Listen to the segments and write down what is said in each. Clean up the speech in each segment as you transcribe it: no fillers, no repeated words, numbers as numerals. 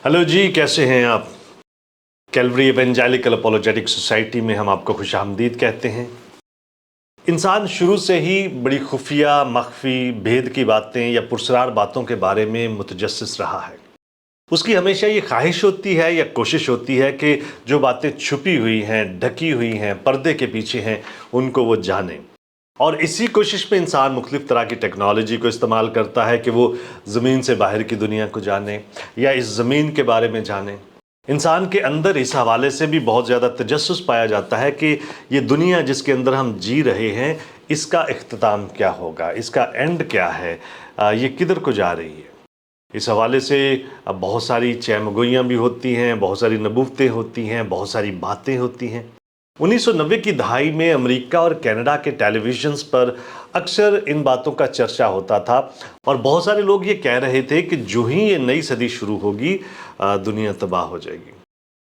Hello जी, कैसे हैं आप? कैलवरी इवेंजेलिकल अपोलोजेटिक सोसाइटी में हम आपको खुशामदीद कहते हैं। इंसान शुरू से ही बड़ी खुफिया, मख्फी, भेद की बातें या पुरस्रार बातों के बारे में मुतजस्सिस रहा है। उसकी हमेशा ये ख्वाहिश होती है या कोशिश होती है कि जो बातें छुपी हुई हैं, ढकी हुई हैं, पर्दे के पीछे हैं, उनको वो जाने। और इसी कोशिश में इंसान मुख्तलिफ तरह की टेक्नोलॉजी को इस्तेमाल करता है कि वो ज़मीन से बाहर की दुनिया को जाने या इस ज़मीन के बारे में जाने। इंसान के अंदर इस हवाले से भी बहुत ज़्यादा तजस्सुस पाया जाता है कि ये दुनिया जिसके अंदर हम जी रहे हैं, इसका इख्तिताम क्या होगा, इसका एंड क्या है, ये किधर को जा रही है। इस हवाले से अब बहुत सारी चहमगोइयाँ भी होती हैं, बहुत सारी नबूवतें होती हैं, बहुत सारी बातें होती हैं। 1990 की दहाई में अमेरिका और कनाडा के टेलीविजन्स पर अक्सर इन बातों का चर्चा होता था और बहुत सारे लोग ये कह रहे थे कि जो ही ये नई सदी शुरू होगी, दुनिया तबाह हो जाएगी।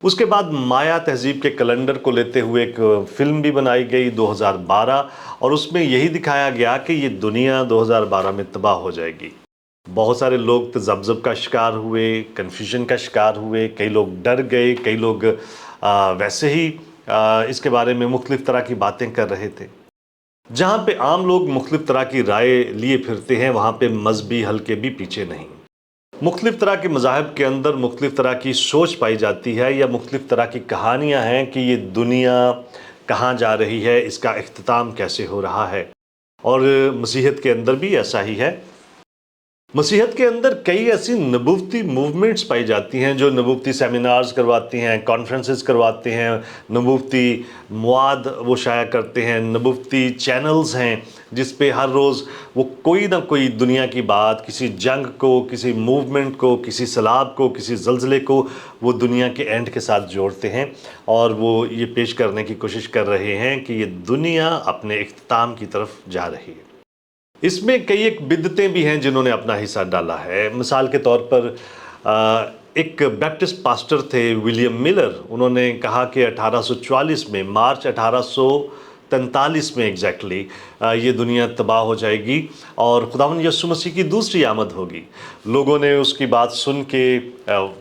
उसके बाद माया तहजीब के कैलेंडर को लेते हुए एक फिल्म भी बनाई गई 2012 और उसमें यही दिखाया गया कि ये दुनिया 2012 में तबाह हो जाएगी। बहुत सारे लोग तज़ब्ज़ुब का शिकार हुए, कन्फ्यूजन का शिकार हुए, कई लोग डर गए, कई लोग वैसे ही इसके बारे में मुख्तलिफ तरह की बातें कर रहे थे। जहाँ पे आम लोग मुख्तलिफ तरह की राय लिए फिरते हैं, वहाँ पे मजहबी हल्के भी पीछे नहीं। मुख्तलिफ तरह के मज़ाहिब के अंदर मुख्तलिफ तरह की सोच पाई जाती है या मुख्तलिफ तरह की कहानियाँ हैं कि ये दुनिया कहाँ जा रही है, इसका इख्तिताम कैसे हो रहा है। और मसीहत के अंदर भी ऐसा ही है। मसीहत के अंदर कई ऐसी नबूवती मूवमेंट्स पाई जाती हैं जो नबूवती सेमिनार्स करवाती हैं, कॉन्फ्रेंसेस करवाते हैं, नबूवती मवाद वो शाया करते हैं, नबूवती चैनल्स हैं जिस पे हर रोज़ वो कोई ना कोई दुनिया की बात, किसी जंग को, किसी मूवमेंट को, किसी सैलाब को, किसी ज़लज़ले को वो दुनिया के एंड के साथ जोड़ते हैं और वो ये पेश करने की कोशिश कर रहे हैं कि ये दुनिया अपने इख्तिताम की तरफ जा रही है। इसमें कई एक बिदतें भी हैं जिन्होंने अपना हिस्सा डाला है। मिसाल के तौर पर एक बैप्टिस्ट पास्टर थे विलियम मिलर। उन्होंने कहा कि 1844 में, मार्च 1843 में एग्जैक्टली ये दुनिया तबाह हो जाएगी और खुदावंद यीशु मसीह की दूसरी आमद होगी। लोगों ने उसकी बात सुन के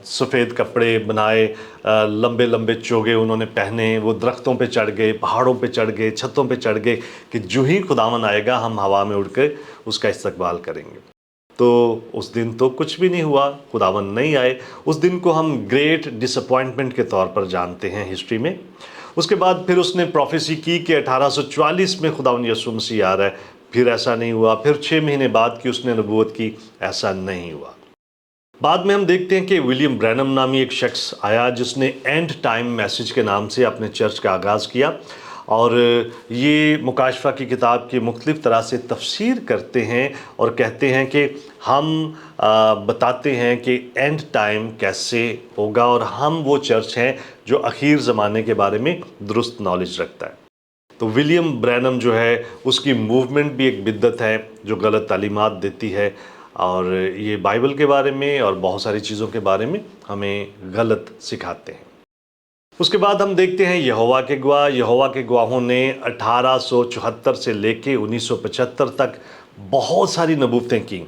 सफ़ेद कपड़े बनाए, लंबे लंबे चोगे उन्होंने पहने, वो दरख्तों पे चढ़ गए, पहाड़ों पे चढ़ गए, छतों पे चढ़ गए कि जो ही खुदावन आएगा हम हवा में उड़ के उसका इस्तकबाल करेंगे। तो उस दिन तो कुछ भी नहीं हुआ, खुदावन नहीं आए। उस दिन को हम ग्रेट डिसअपॉइंटमेंट के तौर पर जानते हैं हिस्ट्री में। उसके बाद फिर उसने प्रोफेसी की कि 1844 में खुदावन यीशु मसीह आ रहा है, फिर ऐसा नहीं हुआ। फिर 6 महीने बाद की उसने नबूवत की, ऐसा नहीं हुआ। बाद में हम देखते हैं कि विलियम ब्रैनम नामी एक शख्स आया जिसने एंड टाइम मैसेज के नाम से अपने चर्च का आगाज़ किया और ये मुकाशफा की किताब की मुख्तलिफ तरह से तफसीर करते हैं और कहते हैं कि हम बताते हैं कि एंड टाइम कैसे होगा और हम वो चर्च हैं जो अखीर ज़माने के बारे में दुरुस्त नॉलेज रखता है। तो विलियम ब्रैनम जो है, उसकी मूवमेंट भी एक बिद्दत है जो गलत तालीमात देती है और ये बाइबल के बारे में और बहुत सारी चीज़ों के बारे में हमें गलत सिखाते हैं। उसके बाद हम देखते हैं यहोवा के गवाह। यहोवा के गवाहों ने 1874 से लेके 1975 तक बहुत सारी नबूवतें की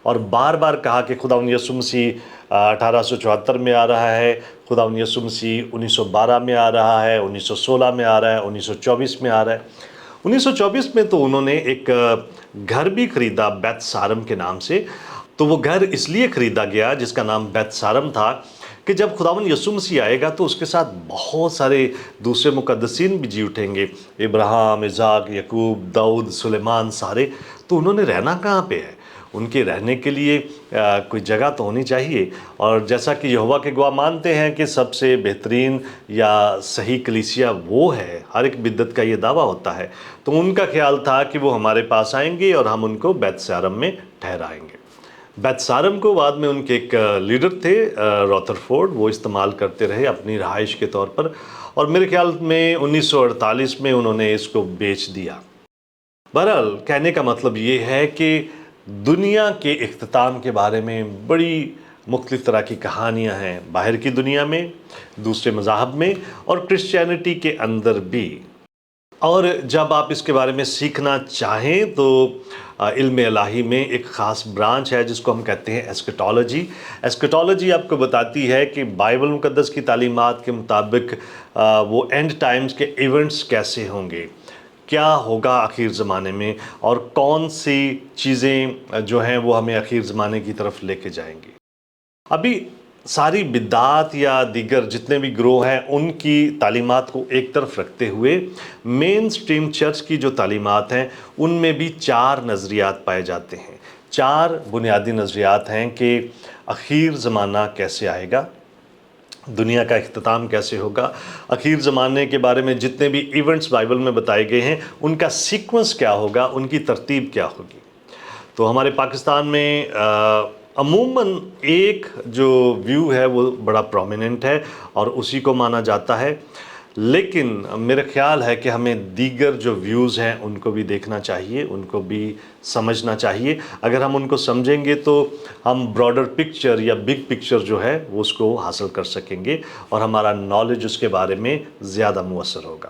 और बार बार कहा कि खुदावंद यीशु मसीह 1874 में आ रहा है, खुदावंद यीशु मसीह 1912 में आ रहा है, 1916 में आ रहा है, 1924 में आ रहा है। 1924 में तो उन्होंने एक घर भी खरीदा बैतसारम के नाम से। तो वो घर इसलिए खरीदा गया जिसका नाम बैतसारम था कि जब खुदावंद यीशु मसीह आएगा तो उसके साथ बहुत सारे दूसरे मुकद्दसीन भी जी उठेंगे, इब्राहिम, इज़ाक, याकूब, दाऊद, सुलेमान, सारे। तो उन्होंने रहना कहाँ पे है? उनके रहने के लिए कोई जगह तो होनी चाहिए। और जैसा कि यहोवा के गवाह मानते हैं कि सबसे बेहतरीन या सही कलीसिया वो है, हर एक बिद्दत का ये दावा होता है, तो उनका ख्याल था कि वो हमारे पास आएंगे और हम उनको बैतसारम में ठहराएंगे। बैतसारम को बाद में उनके एक लीडर थे रॉथरफोर्ड, वो इस्तेमाल करते रहे अपनी रहाइश के तौर पर और मेरे ख्याल में 1948 में उन्होंने इसको बेच दिया। बहरहाल कहने का मतलब ये है कि दुनिया के इख्तिताम के बारे में बड़ी मुख्तलिफ तरह की कहानियाँ हैं, बाहर की दुनिया में, दूसरे मज़ाहब में और क्रिश्चियनिटी के अंदर भी। اور جب آپ اس کے بارے میں سیکھنا چاہیں تو علم الہی میں ایک خاص برانچ ہے جس کو ہم کہتے ہیں ایسکٹالوجی۔ ایسکٹالوجی آپ کو بتاتی ہے کہ بائبل مقدس کی تعلیمات کے مطابق وہ اینڈ ٹائمز کے ایونٹس کیسے ہوں گے، کیا ہوگا آخر زمانے میں، اور کون سی چیزیں جو ہیں وہ ہمیں آخر زمانے کی طرف لے کے جائیں گی۔ ابھی ساری بدعات یا دیگر جتنے بھی گروہ ہیں ان کی تعلیمات کو ایک طرف رکھتے ہوئے مین سٹریم چرچ کی جو تعلیمات ہیں ان میں بھی 4 نظریات پائے جاتے ہیں۔ 4 بنیادی نظریات ہیں کہ آخر زمانہ کیسے آئے گا، دنیا کا اختتام کیسے ہوگا، آخر زمانے کے بارے میں جتنے بھی ایونٹس بائبل میں بتائے گئے ہیں ان کا سیکوینس کیا ہوگا، ان کی ترتیب کیا ہوگی۔ تو ہمارے پاکستان میں عموماً ایک جو ویو ہے وہ بڑا پرومیننٹ ہے اور اسی کو مانا جاتا ہے، لیکن میرا خیال ہے کہ ہمیں دیگر جو ویوز ہیں ان کو بھی دیکھنا چاہیے، ان کو بھی سمجھنا چاہیے۔ اگر ہم ان کو سمجھیں گے تو ہم براڈر پکچر یا بگ پکچر جو ہے وہ اس کو حاصل کر سکیں گے اور ہمارا نالج اس کے بارے میں زیادہ مؤثر ہوگا۔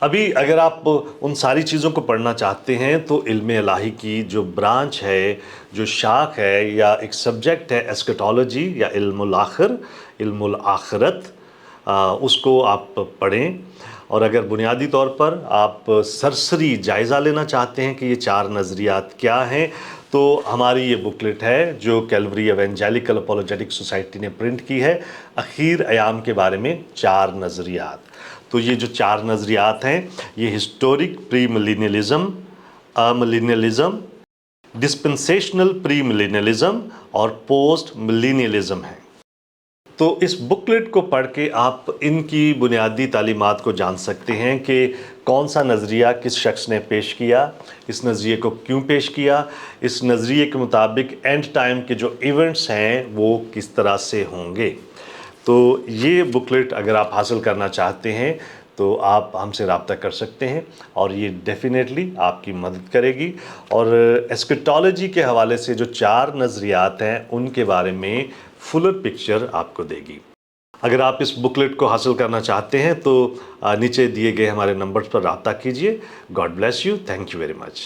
ابھی اگر آپ ان ساری چیزوں کو پڑھنا چاہتے ہیں تو علم الہی کی جو برانچ ہے، جو شاخ ہے یا ایک سبجیکٹ ہے ایسکٹالوجی یا علم الآخر، علم الآخرت، اس کو آپ پڑھیں۔ اور اگر بنیادی طور پر آپ سرسری جائزہ لینا چاہتے ہیں کہ یہ 4 نظریات کیا ہیں تو ہماری یہ بکلٹ ہے جو کیلوری ایونجیلیکل اپولوجیٹک سوسائٹی نے پرنٹ کی ہے، اخیر ایام کے بارے میں 4 نظریات۔ تو یہ جو 4 نظریات ہیں یہ ہسٹورک پری ملینیلزم، املینیلزم، ڈسپنسیشنل پری ملینیلزم اور پوسٹ ملینیلزم ہیں۔ تو اس بکلٹ کو پڑھ کے آپ ان کی بنیادی تعلیمات کو جان سکتے ہیں کہ کون سا نظریہ کس شخص نے پیش کیا، اس نظریے کو کیوں پیش کیا، اس نظریے کے مطابق اینڈ ٹائم کے جو ایونٹس ہیں وہ کس طرح سے ہوں گے۔ تو یہ بکلٹ اگر آپ حاصل کرنا چاہتے ہیں تو آپ ہم سے رابطہ کر سکتے ہیں اور یہ ڈیفینیٹلی آپ کی مدد کرے گی، اور ایسکٹالوجی کے حوالے سے جو 4 نظریات ہیں ان کے بارے میں فلر پکچر آپ کو دے گی۔ اگر آپ اس بکلٹ کو حاصل کرنا چاہتے ہیں تو نیچے دیے گئے ہمارے نمبرز پر رابطہ کیجئے۔ God bless you, thank you very much.